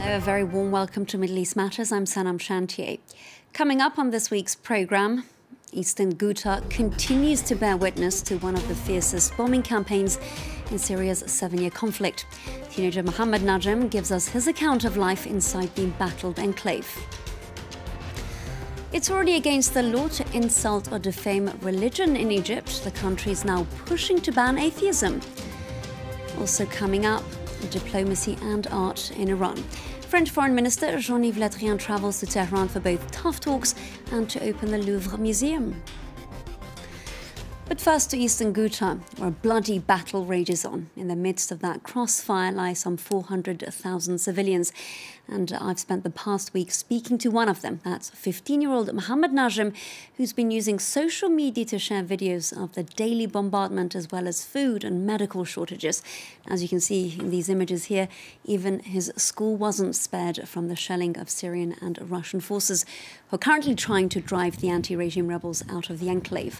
Hello, a very warm welcome to Middle East Matters. I'm Sanam Shantier. Coming up on this week's programme, Eastern Ghouta continues to bear witness to one of the fiercest bombing campaigns in Syria's 7-year conflict. Teenager Mohammed Najm gives us his account of life inside the embattled enclave. It's already against the law to insult or defame religion in Egypt. The country is now pushing to ban atheism. Also coming up, diplomacy and art in Iran. French Foreign Minister Jean-Yves Le Drian travels to Tehran for both tough talks and to open the Louvre Museum. But first to Eastern Ghouta, where a bloody battle rages on. In the midst of that crossfire lie some 400,000 civilians. And I've spent the past week speaking to one of them. That's 15-year-old Mohammed Najm, who's been using social media to share videos of the daily bombardment as well as food and medical shortages. As you can see in these images here, even his school wasn't spared from the shelling of Syrian and Russian forces, who are currently trying to drive the anti-regime rebels out of the enclave.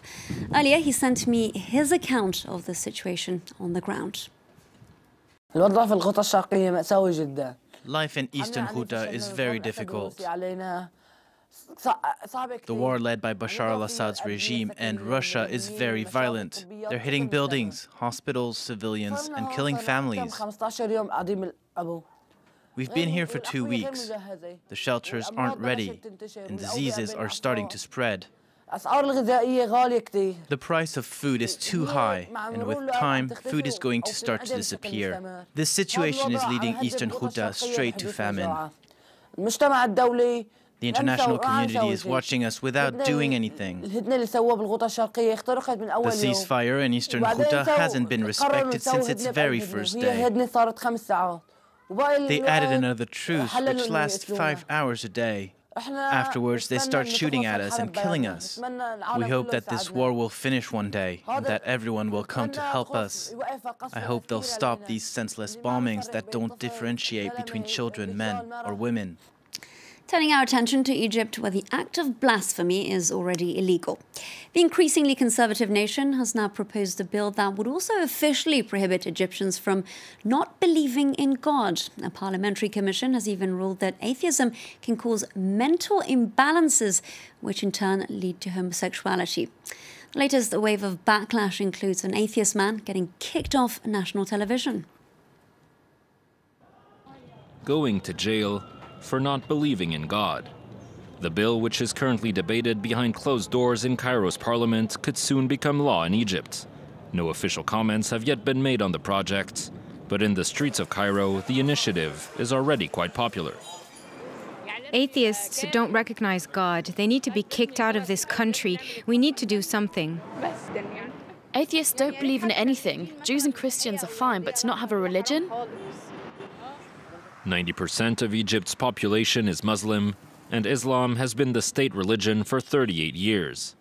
Earlier, he sent me his account of the situation on the ground. Life in Eastern Ghouta is very difficult. The war led by Bashar al-Assad's regime and Russia is very violent. They're hitting buildings, hospitals, civilians, and killing families. We've been here for 2 weeks. The shelters aren't ready, and diseases are starting to spread. The price of food is too high, and with time, food is going to start to disappear. This situation is leading Eastern Ghouta straight to famine. The international community is watching us without doing anything. The ceasefire in Eastern Ghouta hasn't been respected since its very first day. They added another truce, which lasts 5 hours a day. Afterwards, they start shooting at us and killing us. We hope that this war will finish one day and that everyone will come to help us. I hope they'll stop these senseless bombings that don't differentiate between children, men, or women. Turning our attention to Egypt, where the act of blasphemy is already illegal. The increasingly conservative nation has now proposed a bill that would also officially prohibit Egyptians from not believing in God. A parliamentary commission has even ruled that atheism can cause mental imbalances, which in turn lead to homosexuality. The latest wave of backlash includes an atheist man getting kicked off national television. Going to jail for not believing in God. The bill, which is currently debated behind closed doors in Cairo's parliament, could soon become law in Egypt. No official comments have yet been made on the project, but in the streets of Cairo, the initiative is already quite popular. Atheists don't recognize God. They need to be kicked out of this country. We need to do something. Atheists don't believe in anything. Jews and Christians are fine, but to not have a religion? 90% of Egypt's population is Muslim, and Islam has been the state religion for 38 years.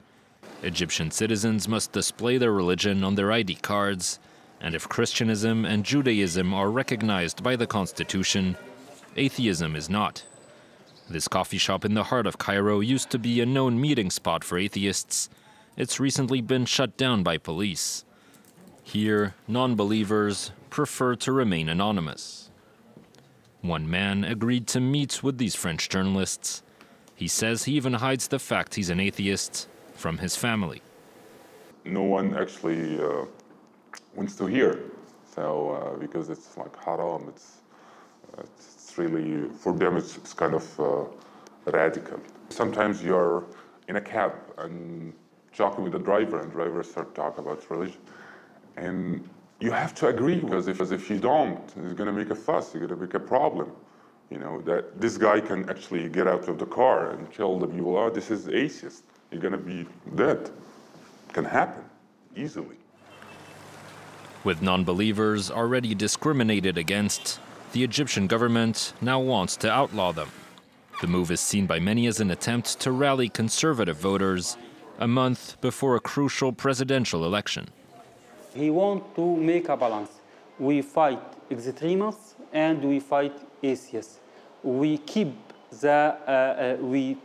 Egyptian citizens must display their religion on their ID cards, and if Christianism and Judaism are recognized by the constitution, atheism is not. This coffee shop in the heart of Cairo used to be a known meeting spot for atheists. It's recently been shut down by police. Here, non-believers prefer to remain anonymous. One man agreed to meet with these French journalists. He says he even hides the fact he's an atheist from his family. No one actually wants to hear, so because it's like haram, it's really, for them it's kind of radical. Sometimes you're in a cab and talking with the driver, and drivers start talking about religion. And you have to agree, because if you don't, it's going to make a fuss, it's going to make a problem. You know, that this guy can actually get out of the car and tell the people, oh, this is atheist, you're going to be dead. It can happen easily. With non-believers already discriminated against, the Egyptian government now wants to outlaw them. The move is seen by many as an attempt to rally conservative voters a month before a crucial presidential election. He wants to make a balance. We fight extremists and we fight atheists. We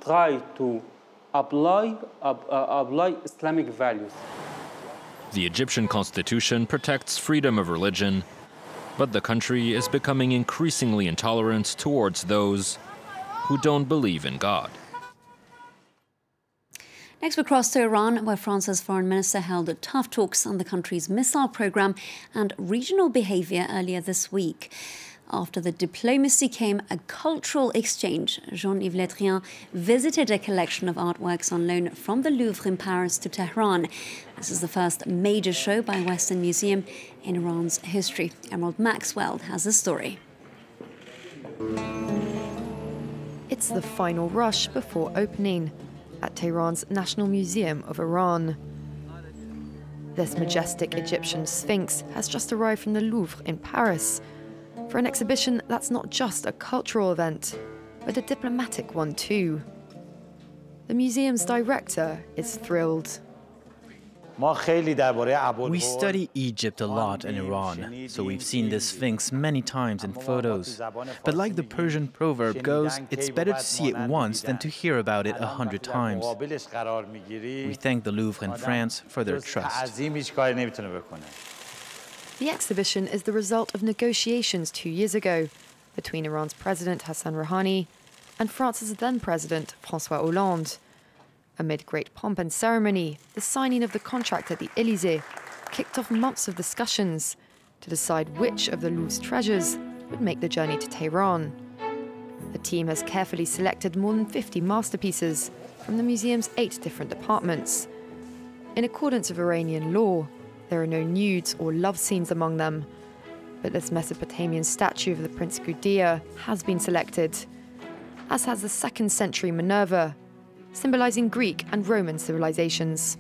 try to apply Islamic values. The Egyptian constitution protects freedom of religion, But the country is becoming increasingly intolerant towards those who don't believe in God. Next, we cross to Iran, where France's foreign minister held tough talks on the country's missile program and regional behavior earlier this week. After the diplomacy came a cultural exchange. Jean-Yves Le Drian visited a collection of artworks on loan from the Louvre in Paris to Tehran. This is the first major show by a Western museum in Iran's history. Emerald Maxwell has the story. It's the final rush before opening at Tehran's National Museum of Iran. This majestic Egyptian sphinx has just arrived from the Louvre in Paris for an exhibition that's not just a cultural event, but a diplomatic one too. The museum's director is thrilled. We study Egypt a lot in Iran, so we've seen this sphinx many times in photos. But like the Persian proverb goes, it's better to see it once than to hear about it 100 times. We thank the Louvre in France for their trust. The exhibition is the result of negotiations 2 years ago between Iran's President Hassan Rouhani and France's then-President François Hollande. Amid great pomp and ceremony, the signing of the contract at the Élysée kicked off months of discussions to decide which of the Louvre's treasures would make the journey to Tehran. The team has carefully selected more than 50 masterpieces from the museum's 8 different departments. In accordance with Iranian law, there are no nudes or love scenes among them, but this Mesopotamian statue of the Prince Gudea has been selected, as has the 2nd century Minerva, symbolizing Greek and Roman civilizations.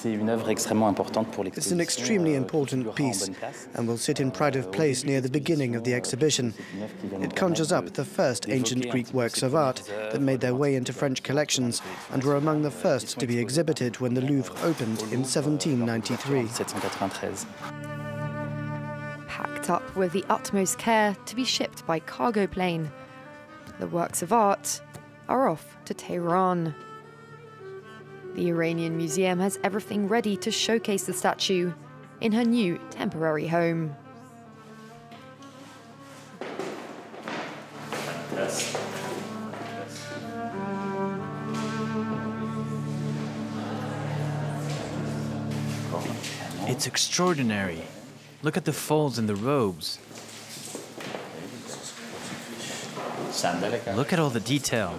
It's an extremely important piece and will sit in pride of place near the beginning of the exhibition. It conjures up the first ancient Greek works of art that made their way into French collections and were among the first to be exhibited when the Louvre opened in 1793. Packed up with the utmost care to be shipped by cargo plane, the works of art are off to Tehran. The Iranian Museum has everything ready to showcase the statue in her new temporary home. It's extraordinary. Look at the folds in the robes. Look at all the detail.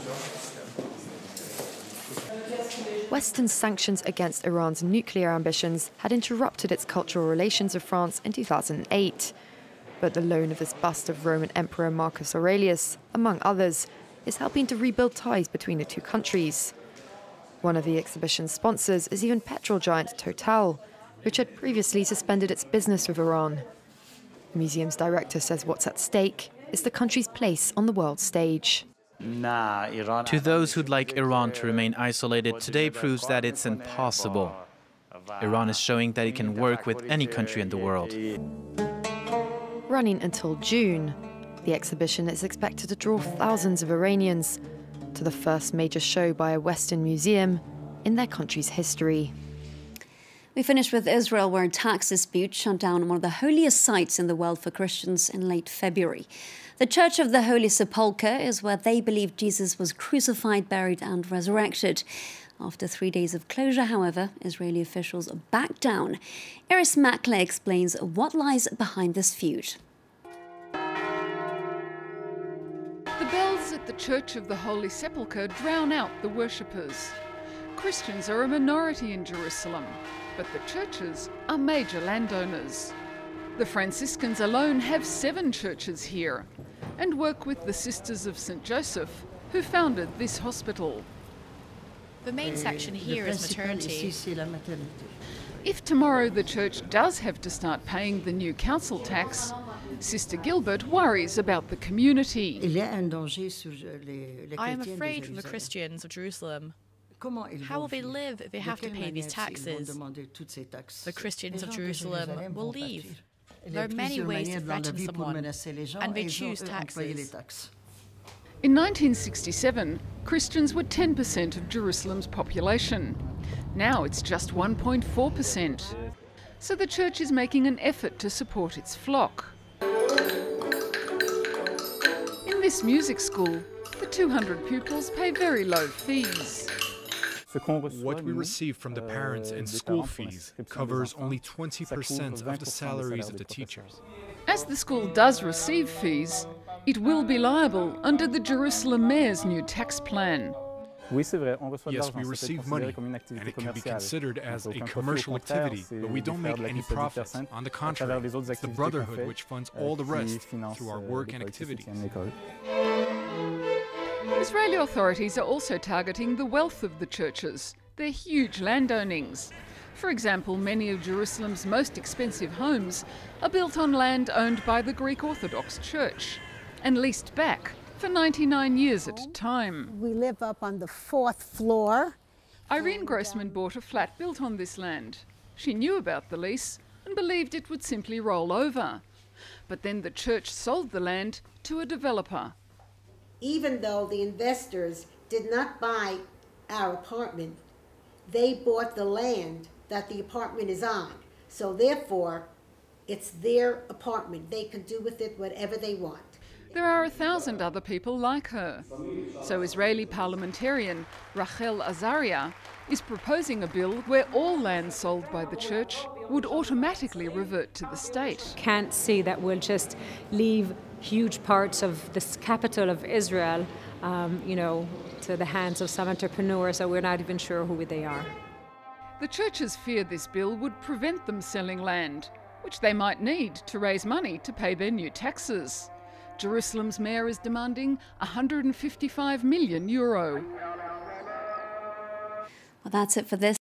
Western sanctions against Iran's nuclear ambitions had interrupted its cultural relations with France in 2008. But the loan of this bust of Roman Emperor Marcus Aurelius, among others, is helping to rebuild ties between the two countries. One of the exhibition's sponsors is even petrol giant Total, which had previously suspended its business with Iran. The museum's director says what's at stake is the country's place on the world stage. To those who'd like Iran to remain isolated, today proves that it's impossible. Iran is showing that it can work with any country in the world. Running until June, the exhibition is expected to draw thousands of Iranians to the first major show by a Western museum in their country's history. We finish with Israel, where a tax dispute shut down one of the holiest sites in the world for Christians in late February. The Church of the Holy Sepulchre is where they believe Jesus was crucified, buried and resurrected. After 3 days of closure, however, Israeli officials backed down. Iris Mackler explains what lies behind this feud. The bells at the Church of the Holy Sepulchre drown out the worshippers. Christians are a minority in Jerusalem, but the churches are major landowners. The Franciscans alone have 7 churches here and work with the Sisters of St. Joseph, who founded this hospital. The main section here is maternity. If tomorrow the church does have to start paying the new council tax, Sister Gilbert worries about the community. I am afraid for the Christians of Jerusalem. How will they live if they have to pay these taxes? The Christians of Jerusalem will leave. There are many ways to threaten someone, and they choose taxes. In 1967, Christians were 10% of Jerusalem's population. Now it's just 1.4%. So the church is making an effort to support its flock. In this music school, the 200 pupils pay very low fees. What we receive from the parents in school fees covers only 20% of the salaries of the teachers. As the school does receive fees, it will be liable under the Jerusalem mayor's new tax plan. Yes, we receive money, and it can be considered as a commercial activity, but we don't make any profit. On the contrary, it's the Brotherhood which funds all the rest through our work and activities. Israeli authorities are also targeting the wealth of the churches, their huge landownings. For example, many of Jerusalem's most expensive homes are built on land owned by the Greek Orthodox Church and leased back for 99 years at a time. We live up on the 4th floor. Irene Grossman bought a flat built on this land. She knew about the lease and believed it would simply roll over. But then the church sold the land to a developer. Even though the investors did not buy our apartment, they bought the land that the apartment is on. So therefore, it's their apartment. They can do with it whatever they want. There are 1,000 other people like her. So Israeli parliamentarian Rachel Azaria is proposing a bill where all land sold by the church would automatically revert to the state. Can't see that we'll just leave huge parts of this capital of Israel, to the hands of some entrepreneurs that we're not even sure who they are. The churches fear this bill would prevent them selling land, which they might need to raise money to pay their new taxes. Jerusalem's mayor is demanding €155 million. Well, that's it for this.